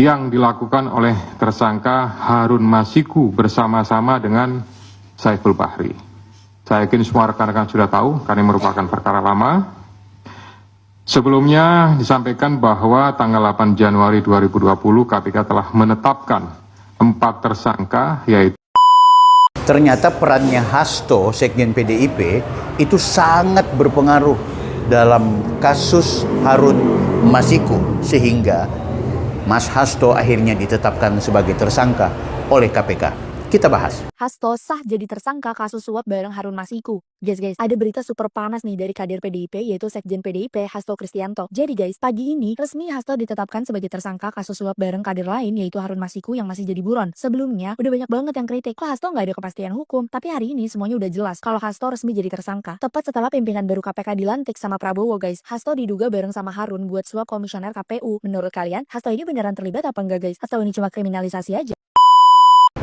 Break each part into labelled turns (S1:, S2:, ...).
S1: yang dilakukan oleh tersangka Harun Masiku bersama-sama dengan Saiful Bahri. Saya yakin semua rekan-rekan sudah tahu karena ini merupakan perkara lama. Sebelumnya disampaikan bahwa tanggal 8 Januari 2020 KPK telah menetapkan 4 tersangka, yaitu
S2: ternyata perannya Hasto, Sekjen PDIP, itu sangat berpengaruh dalam kasus Harun Masiku, sehingga Mas Hasto akhirnya ditetapkan sebagai tersangka oleh KPK. Kita bahas.
S3: Hasto sah jadi tersangka kasus suap bareng Harun Masiku. Guys, ada berita super panas nih dari kader PDIP, yaitu Sekjen PDIP Hasto Kristianto. Jadi guys, pagi ini resmi Hasto ditetapkan sebagai tersangka kasus suap bareng kader lain, yaitu Harun Masiku yang masih jadi buron. Sebelumnya udah banyak banget yang kritik, kok Hasto nggak ada kepastian hukum. Tapi hari ini semuanya udah jelas kalau Hasto resmi jadi tersangka. Tepat setelah pimpinan baru KPK dilantik sama Prabowo guys, Hasto diduga bareng sama Harun buat suap komisioner KPU. Menurut kalian, Hasto ini beneran terlibat apa enggak guys? Atau ini cuma kriminalisasi aja?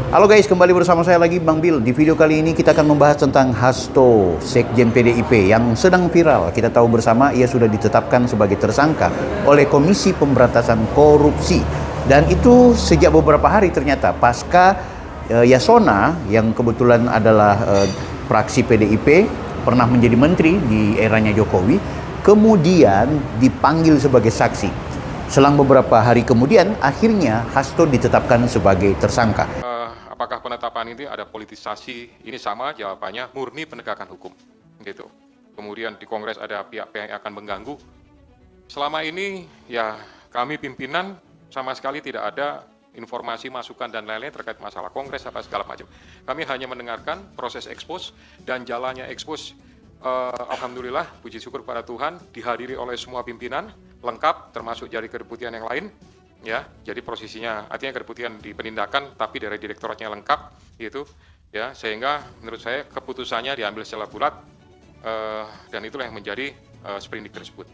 S2: Halo guys, kembali bersama saya lagi Bang Bil. Di video kali ini kita akan membahas tentang Hasto, Sekjen PDIP yang sedang viral. Kita tahu bersama ia sudah ditetapkan sebagai tersangka oleh Komisi Pemberantasan Korupsi. Dan itu sejak beberapa hari ternyata pasca Yasona yang kebetulan adalah fraksi PDIP, pernah menjadi menteri di eranya Jokowi, kemudian dipanggil sebagai saksi. Selang beberapa hari kemudian, akhirnya Hasto ditetapkan sebagai tersangka.
S1: Apakah penetapan ini ada politisasi? Ini sama jawabannya, murni penegakan hukum. Gitu. Kemudian di Kongres ada pihak-pihak yang akan mengganggu. Selama ini ya kami pimpinan sama sekali tidak ada informasi, masukan dan lain-lain terkait masalah Kongres apa segala macam. Kami hanya mendengarkan proses ekspos dan jalannya ekspos. Alhamdulillah, puji syukur pada Tuhan, dihadiri oleh semua pimpinan lengkap, termasuk dari kedeputian yang lain. Ya, jadi posisinya artinya kedeputian di penindakan, tapi dari direktoratnya lengkap, gitu. Ya, sehingga menurut saya keputusannya diambil secara bulat, dan itulah yang menjadi sprindik tersebut.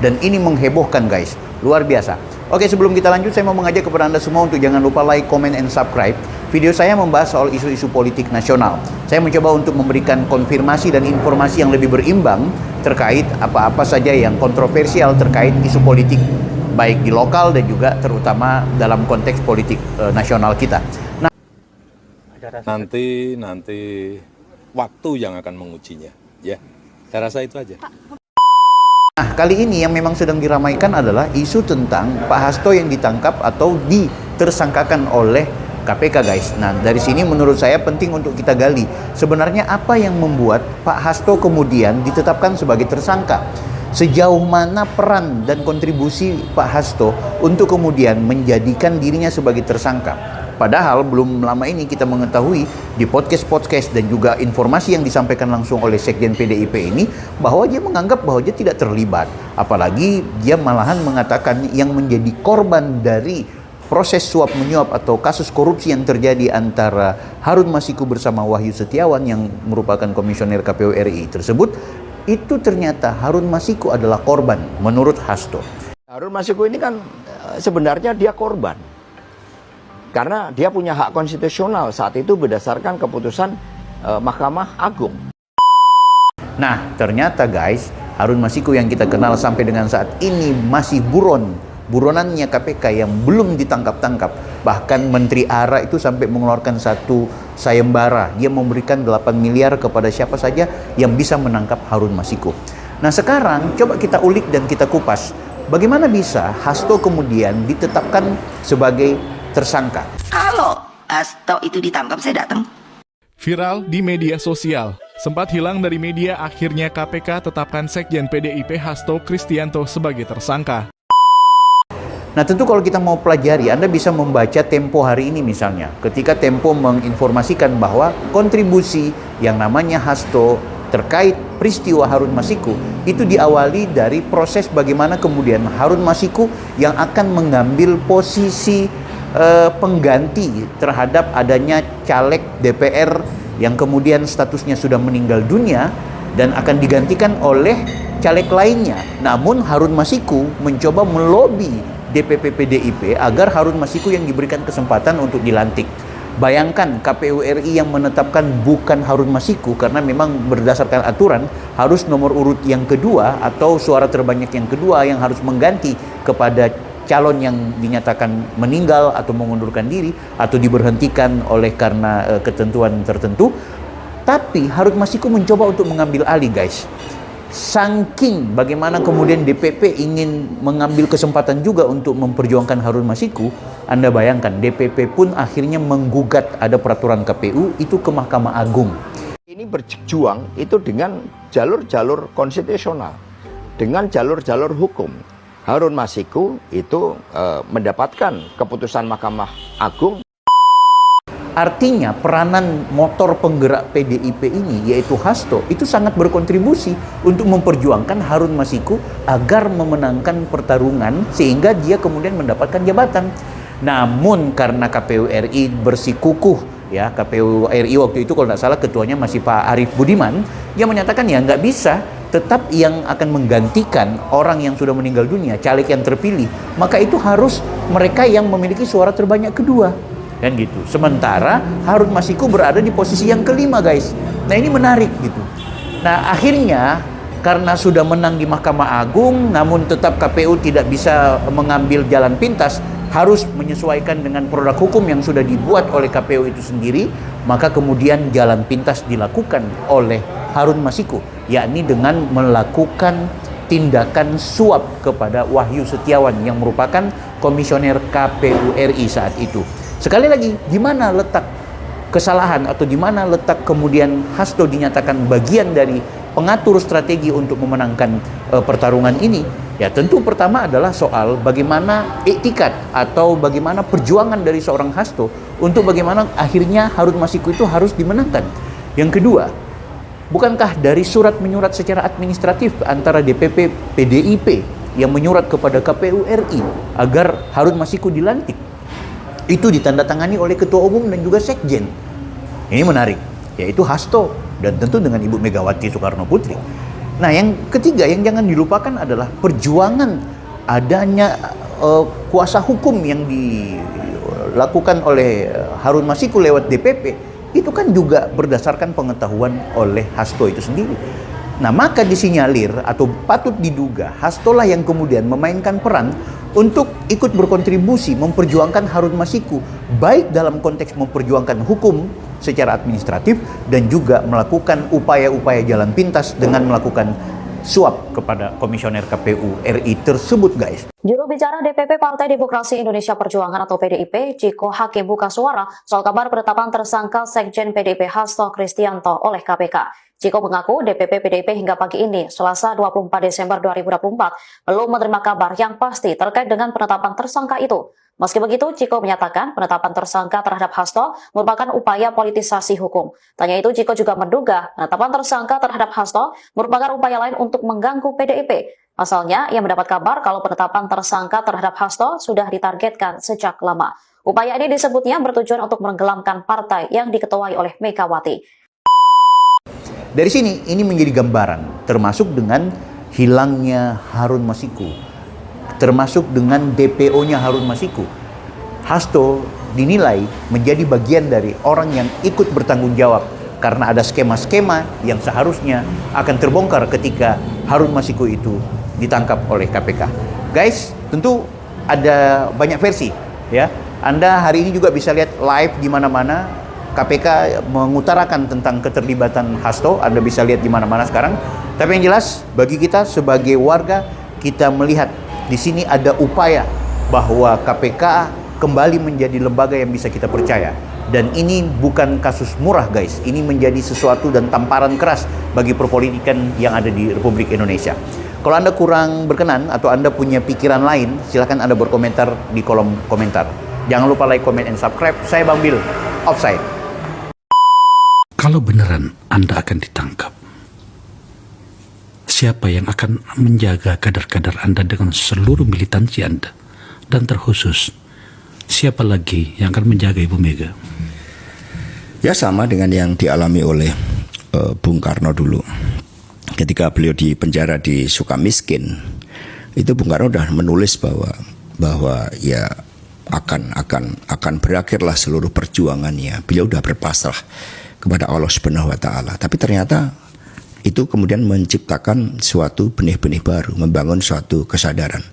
S2: Dan ini menghebohkan guys, luar biasa. Oke, sebelum kita lanjut, saya mau mengajak kepada Anda semua untuk jangan lupa like, comment, and subscribe. Video saya membahas soal isu-isu politik nasional. Saya mencoba untuk memberikan konfirmasi dan informasi yang lebih berimbang terkait apa-apa saja yang kontroversial terkait isu politik, baik di lokal dan juga terutama dalam konteks politik nasional kita. Nah,
S4: nanti waktu yang akan mengujinya, ya. Saya rasa itu aja.
S2: Nah, kali ini yang memang sedang diramaikan adalah isu tentang Pak Hasto yang ditangkap atau ditersangkakan oleh KPK guys. Nah, dari sini menurut saya penting untuk kita gali. Sebenarnya apa yang membuat Pak Hasto kemudian ditetapkan sebagai tersangka? Sejauh mana peran dan kontribusi Pak Hasto untuk kemudian menjadikan dirinya sebagai tersangka? Padahal belum lama ini kita mengetahui di podcast dan juga informasi yang disampaikan langsung oleh Sekjen PDIP ini bahwa dia menganggap bahwa dia tidak terlibat. Apalagi dia malahan mengatakan yang menjadi korban dari proses suap menyuap atau kasus korupsi yang terjadi antara Harun Masiku bersama Wahyu Setiawan yang merupakan komisioner KPU RI tersebut, itu ternyata Harun Masiku adalah korban menurut Hasto.
S5: Harun Masiku ini kan sebenarnya dia korban. Karena dia punya hak konstitusional saat itu berdasarkan keputusan Mahkamah Agung.
S2: Nah, ternyata guys, Harun Masiku yang kita kenal sampai dengan saat ini masih buronannya KPK yang belum ditangkap-tangkap. Bahkan Menteri ARA itu sampai mengeluarkan satu sayembara. Dia memberikan 8 miliar kepada siapa saja yang bisa menangkap Harun Masiku. Nah, sekarang coba kita ulik dan kita kupas. Bagaimana bisa Hasto kemudian ditetapkan sebagai tersangka?
S6: Kalau Hasto itu ditangkap, saya datang.
S7: Viral di media sosial. Sempat hilang dari media, akhirnya KPK tetapkan Sekjen PDIP Hasto Kristianto sebagai tersangka.
S2: Nah, tentu kalau kita mau pelajari, Anda bisa membaca Tempo hari ini misalnya. Ketika Tempo menginformasikan bahwa kontribusi yang namanya Hasto terkait peristiwa Harun Masiku itu diawali dari proses bagaimana kemudian Harun Masiku yang akan mengambil posisi pengganti terhadap adanya caleg DPR yang kemudian statusnya sudah meninggal dunia dan akan digantikan oleh caleg lainnya. Namun Harun Masiku mencoba melobi DPP PDIP agar Harun Masiku yang diberikan kesempatan untuk dilantik. Bayangkan KPU RI yang menetapkan bukan Harun Masiku karena memang berdasarkan aturan harus nomor urut yang kedua atau suara terbanyak yang kedua yang harus mengganti kepada calon yang dinyatakan meninggal atau mengundurkan diri atau diberhentikan oleh karena ketentuan tertentu. Tapi Harun Masiku mencoba untuk mengambil alih, guys. Saking bagaimana kemudian DPP ingin mengambil kesempatan juga untuk memperjuangkan Harun Masiku, Anda bayangkan DPP pun akhirnya menggugat ada peraturan KPU itu ke Mahkamah Agung.
S5: Ini berjuang itu dengan jalur-jalur konstitusional, dengan jalur-jalur hukum. Harun Masiku itu mendapatkan keputusan Mahkamah Agung.
S2: Artinya peranan motor penggerak PDIP ini yaitu Hasto itu sangat berkontribusi untuk memperjuangkan Harun Masiku agar memenangkan pertarungan sehingga dia kemudian mendapatkan jabatan. Namun karena KPU RI bersikukuh, ya, KPU RI waktu itu kalau tidak salah ketuanya masih Pak Arief Budiman, dia menyatakan ya nggak bisa, tetap yang akan menggantikan orang yang sudah meninggal dunia, caleg yang terpilih, maka itu harus mereka yang memiliki suara terbanyak kedua. Kan gitu. Sementara Harun Masiku berada di posisi yang kelima, guys. Nah, ini menarik gitu. Nah, akhirnya karena sudah menang di Mahkamah Agung, namun tetap KPU tidak bisa mengambil jalan pintas, harus menyesuaikan dengan produk hukum yang sudah dibuat oleh KPU itu sendiri, maka kemudian jalan pintas dilakukan oleh Harun Masiku, yakni dengan melakukan tindakan suap kepada Wahyu Setiawan yang merupakan komisioner KPU RI saat itu. Sekali lagi, di mana letak kesalahan atau di mana letak kemudian Hasto dinyatakan bagian dari pengatur strategi untuk memenangkan pertarungan ini? Ya, tentu pertama adalah soal bagaimana etikat atau bagaimana perjuangan dari seorang Hasto untuk bagaimana akhirnya Harun Masiku itu harus dimenangkan. Yang kedua, bukankah dari surat menyurat secara administratif antara DPP PDIP yang menyurat kepada KPU RI agar Harun Masiku dilantik itu ditandatangani oleh Ketua Umum dan juga Sekjen? Ini menarik, yaitu Hasto dan tentu dengan Ibu Megawati Soekarno Putri. Nah, yang ketiga yang jangan dilupakan adalah perjuangan adanya kuasa hukum yang dilakukan oleh Harun Masiku lewat DPP. Itu kan juga berdasarkan pengetahuan oleh Hasto itu sendiri. Nah, maka disinyalir atau patut diduga Hasto lah yang kemudian memainkan peran untuk ikut berkontribusi memperjuangkan Harun Masiku, baik dalam konteks memperjuangkan hukum secara administratif dan juga melakukan upaya-upaya jalan pintas dengan melakukan suap kepada komisioner KPU RI tersebut, guys.
S8: Juru bicara DPP Partai Demokrasi Indonesia Perjuangan atau PDIP, Ciko Hakim buka suara soal kabar penetapan tersangka Sekjen PDIP Hasto Kristianto oleh KPK. Ciko mengaku DPP PDIP hingga pagi ini, Selasa 24 Desember 2024, belum menerima kabar yang pasti terkait dengan penetapan tersangka itu. Meski begitu, Ciko menyatakan penetapan tersangka terhadap Hasto merupakan upaya politisasi hukum. Tanya itu, Ciko juga menduga penetapan tersangka terhadap Hasto merupakan upaya lain untuk mengganggu PDIP. Pasalnya, ia mendapat kabar kalau penetapan tersangka terhadap Hasto sudah ditargetkan sejak lama. Upaya ini disebutnya bertujuan untuk menenggelamkan partai yang diketuai oleh Megawati.
S2: Dari sini, ini menjadi gambaran, termasuk dengan hilangnya Harun Masiku, termasuk dengan DPO-nya Harun Masiku. Hasto dinilai menjadi bagian dari orang yang ikut bertanggung jawab karena ada skema-skema yang seharusnya akan terbongkar ketika Harun Masiku itu ditangkap oleh KPK. Guys, tentu ada banyak versi, ya. Anda hari ini juga bisa lihat live di mana-mana. KPK mengutarakan tentang keterlibatan Hasto, Anda bisa lihat di mana-mana sekarang. Tapi yang jelas bagi kita sebagai warga, kita melihat di sini ada upaya bahwa KPK kembali menjadi lembaga yang bisa kita percaya. Dan ini bukan kasus murah, guys. Ini menjadi sesuatu dan tamparan keras bagi perpolitikan yang ada di Republik Indonesia. Kalau Anda kurang berkenan atau Anda punya pikiran lain, silakan Anda berkomentar di kolom komentar. Jangan lupa like, comment, and subscribe. Saya Bang Bil, Offside.
S9: Kalau beneran Anda akan ditangkap, siapa yang akan menjaga kader-kader Anda dengan seluruh militansi Anda? Dan terkhusus, siapa lagi yang akan menjaga Ibu Mega?
S5: Ya, sama dengan yang dialami oleh Bung Karno dulu. Ketika beliau di penjara di Sukamiskin, itu Bung Karno sudah menulis bahwa ya akan berakhirlah seluruh perjuangannya. Beliau sudah berpasrah kepada Allah Subhanahu wa taala. Tapi ternyata itu kemudian menciptakan suatu benih-benih baru, membangun suatu kesadaran.